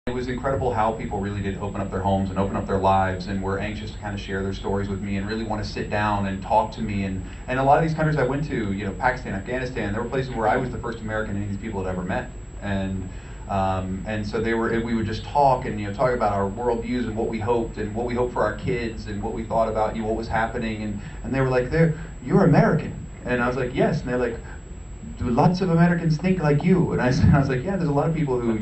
It was incredible how people really did open up their homes and open up their lives and were anxious to kind of share their stories with me and really want to sit down and talk to me. And a lot of these countries I went to, Pakistan, Afghanistan, there were places where I was the first American any of these people had ever met. And so we would just talk and talk about our worldviews and what we hoped for our kids and what we thought about what was happening. And they were like, "You're American," and I was like, "Yes," and they're like, "Do lots of Americans think like you?" And I was like, "Yeah, there's a lot of people who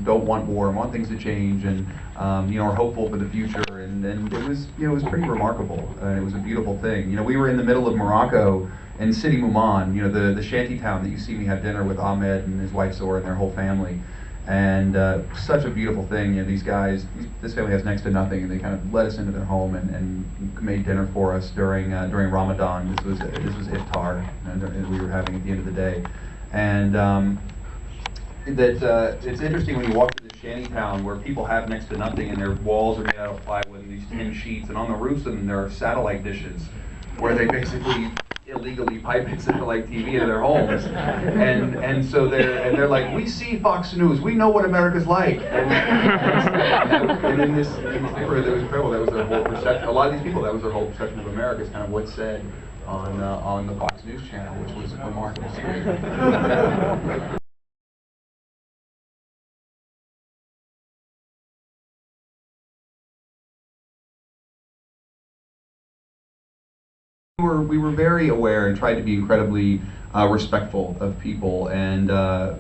don't want war and want things to change and are hopeful for the future." And it was pretty remarkable. It was a beautiful thing. We were in the middle of Morocco in Sidi Mouman, the shanty town that you see me have dinner with Ahmed and his wife Zora and their whole family. And such a beautiful thing. These guys, this family has next to nothing, and they kind of let us into their home and made dinner for us during Ramadan. This was iftar, and we were having at the end of the day. And it's interesting when you walk through this shanty town where people have next to nothing, and their walls are made out of plywood and these tin sheets, and on the roofs of them there are satellite dishes where they basically illegally piping satellite TV into their homes, and so they're like, "We see Fox News, we know what America's like," and in this neighborhood, that was incredible. That was their whole perception. A lot of these people, that was their whole perception of America, is kind of what's said on the Fox News channel, which was remarkable. We were very aware and tried to be incredibly respectful of people, and I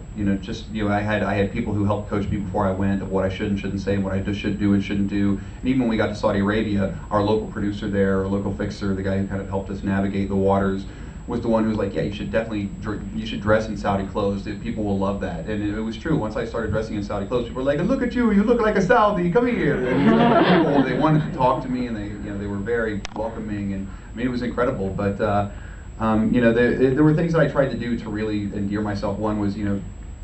had people who helped coach me before I went of what I should and shouldn't say and what I just should do and shouldn't do. And even when we got to Saudi Arabia, our local producer there, our local fixer, the guy who kind of helped us navigate the waters, was the one who was like, "Yeah, you should dress in Saudi clothes. People will love that." And it was true. Once I started dressing in Saudi clothes, people were like, "Look at you! You look like a Saudi. Come here!" And they wanted to talk to me, and they were very welcoming, and I mean, it was incredible. But there were things that I tried to do to really endear myself. One was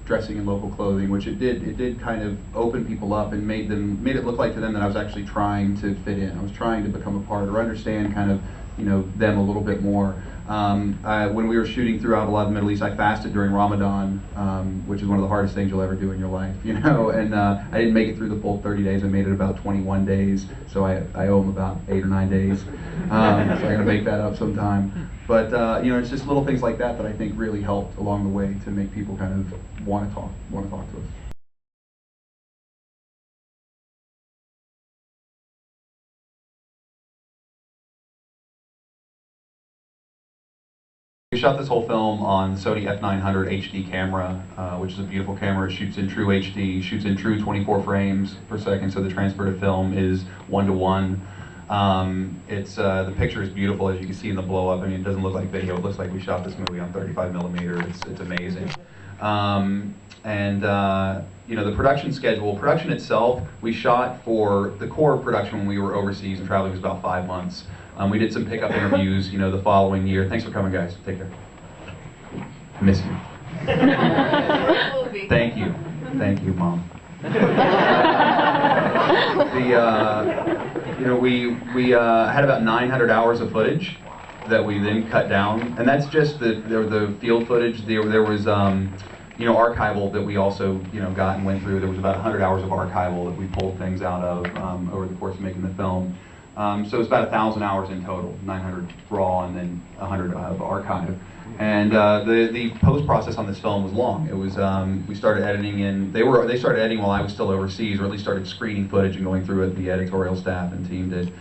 dressing in local clothing, which it did kind of open people up and made it look like to them that I was actually trying to fit in. I was trying to become a part or understand kind of them a little bit more. When we were shooting throughout a lot of the Middle East, I fasted during Ramadan, which is one of the hardest things you'll ever do in your life, and I didn't make it through the full 30 days. I made it about 21 days, so I owe them about 8 or 9 days. So I'm going to make that up sometime. But it's just little things like that that I think really helped along the way to make people kind of want to talk to us. We shot this whole film on Sony F900 HD camera, which is a beautiful camera. It shoots in true HD, shoots in true 24 frames per second, so the transfer to film is 1-to-1. The picture is beautiful, as you can see in the blow up. I mean, it doesn't look like video. It looks like we shot this movie on 35 millimeter. It's amazing. The production itself, we shot for the core of production when we were overseas and traveling was about 5 months. We did some pickup interviews, the following year. Thanks for coming, guys. Take care. Miss you. Thank you. Thank you, Mom. We had about 900 hours of footage that we then cut down, and that's just the field footage. There was archival that we also got and went through. There was about 100 hours of archival that we pulled things out of over the course of making the film. So it's about 1,000 hours in total, 900 raw and then 100 of archive. And the post process on this film was long. It was we started editing in. They started editing while I was still overseas, or at least started screening footage and going through it. The editorial staff and team did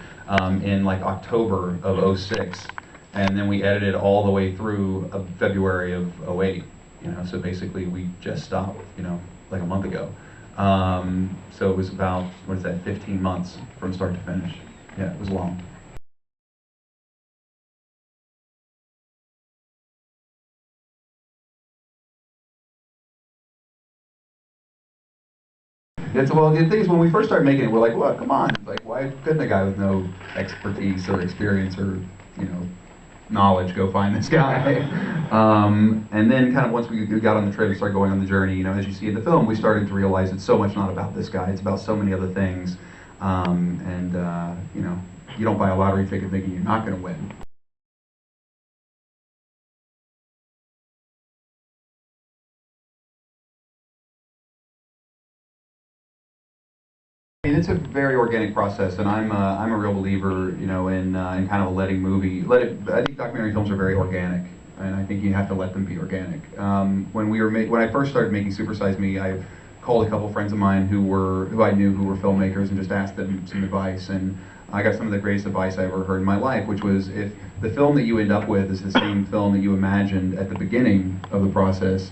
in like October of '06, and then we edited all the way through February of '08. So basically we just stopped, like a month ago. So it was about 15 months from start to finish. Yeah, it was long. Well, the thing is, when we first started making it, we're like, well, come on. Like, why couldn't a guy with no expertise or experience or, knowledge go find this guy? And then kind of once we got on the trip and started going on the journey, as you see in the film, we started to realize it's so much not about this guy. It's about so many other things. You don't buy a lottery ticket thinking you're not going to win. I mean, it's a very organic process, and I'm a real believer, in kind of a letting movie. I think documentary films are very organic, and I think you have to let them be organic. When I first started making Super Size Me, I called a couple friends of mine who I knew who were filmmakers and just asked them some advice, and I got some of the greatest advice I ever heard in my life, which was if the film that you end up with is the same film that you imagined at the beginning of the process,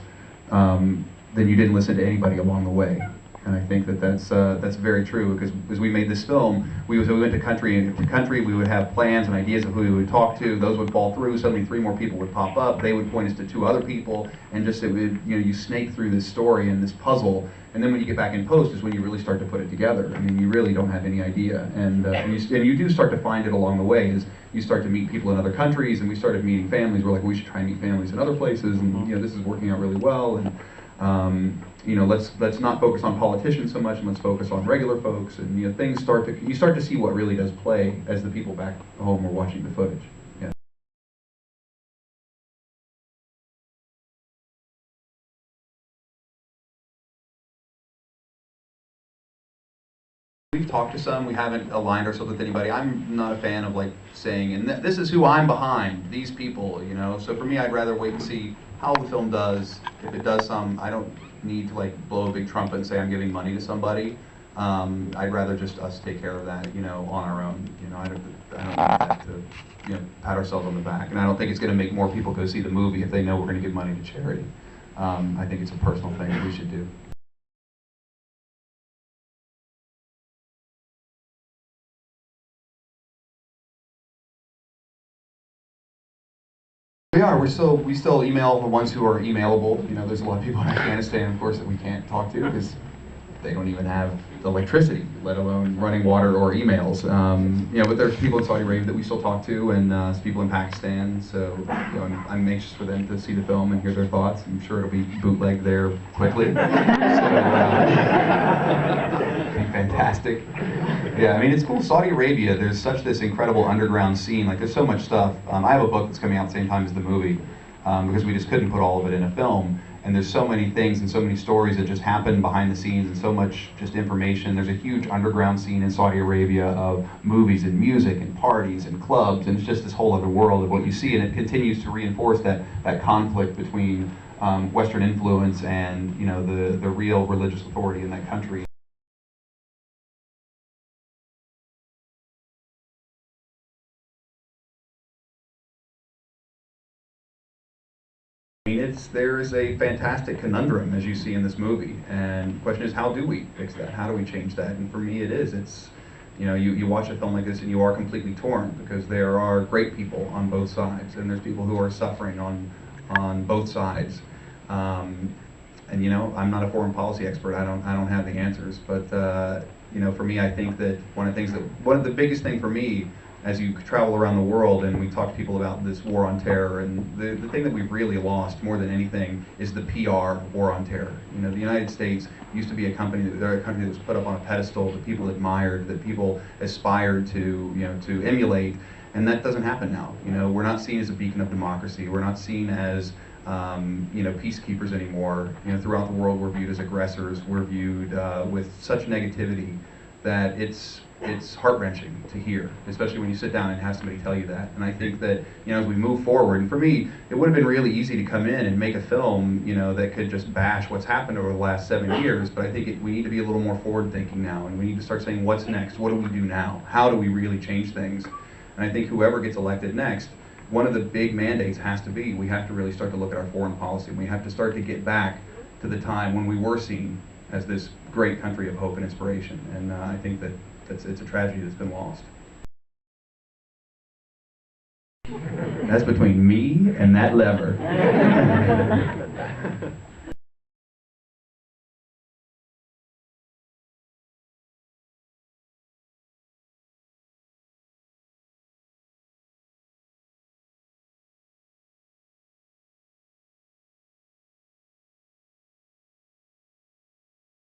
then you didn't listen to anybody along the way. And I think that that's very true, because as we made this film, we went to country to country. We would have plans and ideas of who we would talk to. Those would fall through. Suddenly, 3 more people would pop up. They would point us to 2 other people, and just it would, you snake through this story and this puzzle. And then when you get back in post is when you really start to put it together. I mean, you really don't have any idea, and you do start to find it along the way as you start to meet people in other countries. And we started meeting families. We're like, we should try and meet families in other places, and this is working out really well. And let's not focus on politicians so much, and let's focus on regular folks. And things you start to see what really does play as the people back home are watching the footage. Yeah. We've talked to some. We haven't aligned ourselves with anybody. I'm not a fan of saying, and this is who I'm behind. These people. So for me, I'd rather wait and see how the film does. If it does I don't need to blow a big trumpet and say I'm giving money to somebody. I'd rather just us take care of that, on our own. I don't have to, pat ourselves on the back. And I don't think it's going to make more people go see the movie if they know we're going to give money to charity. I think it's a personal thing that we should do. We are. We still email the ones who are emailable. There's a lot of people in Afghanistan, of course, that we can't talk to because they don't even have the electricity, let alone running water or emails. But there's people in Saudi Arabia that we still talk to, and people in Pakistan. So I'm anxious for them to see the film and hear their thoughts. I'm sure it'll be bootlegged there quickly. So it'll be fantastic. Yeah, I mean, it's cool. Saudi Arabia, there's such this incredible underground scene. There's so much stuff. I have a book that's coming out at the same time as the movie, because we just couldn't put all of it in a film. And there's so many things and so many stories that just happen behind the scenes, and so much just information. There's a huge underground scene in Saudi Arabia of movies and music and parties and clubs, and it's just this whole other world of what you see, and it continues to reinforce that conflict between Western influence and the real religious authority in that country. I mean, there is a fantastic conundrum, as you see in this movie, and the question is, how do we fix that? How do we change that? And for me, it's you watch a film like this and you are completely torn, because there are great people on both sides, and there's people who are suffering on both sides. And I'm not a foreign policy expert. I don't have the answers, but for me, I think that one of the biggest thing for me, as you travel around the world and we talk to people about this war on terror, and the thing that we've really lost more than anything is the PR war on terror. The United States used to be a country that was put up on a pedestal, that people admired, that people aspired to emulate, and that doesn't happen now. We're not seen as a beacon of democracy. We're not seen as peacekeepers anymore. Throughout the world, we're viewed as aggressors. We're viewed with such negativity that it's heart-wrenching to hear, especially when you sit down and have somebody tell you that. And I think that as we move forward, and for me, it would have been really easy to come in and make a film that could just bash what's happened over the last 7 years. But I think we need to be a little more forward-thinking now, and we need to start saying, what's next? What do we do now? How do we really change things? And I think whoever gets elected next, one of the big mandates has to be, we have to really start to look at our foreign policy. We have to start to get back to the time when we were seen as this great country of hope and inspiration. And I think that it's a tragedy that's been lost. That's between me and that lever.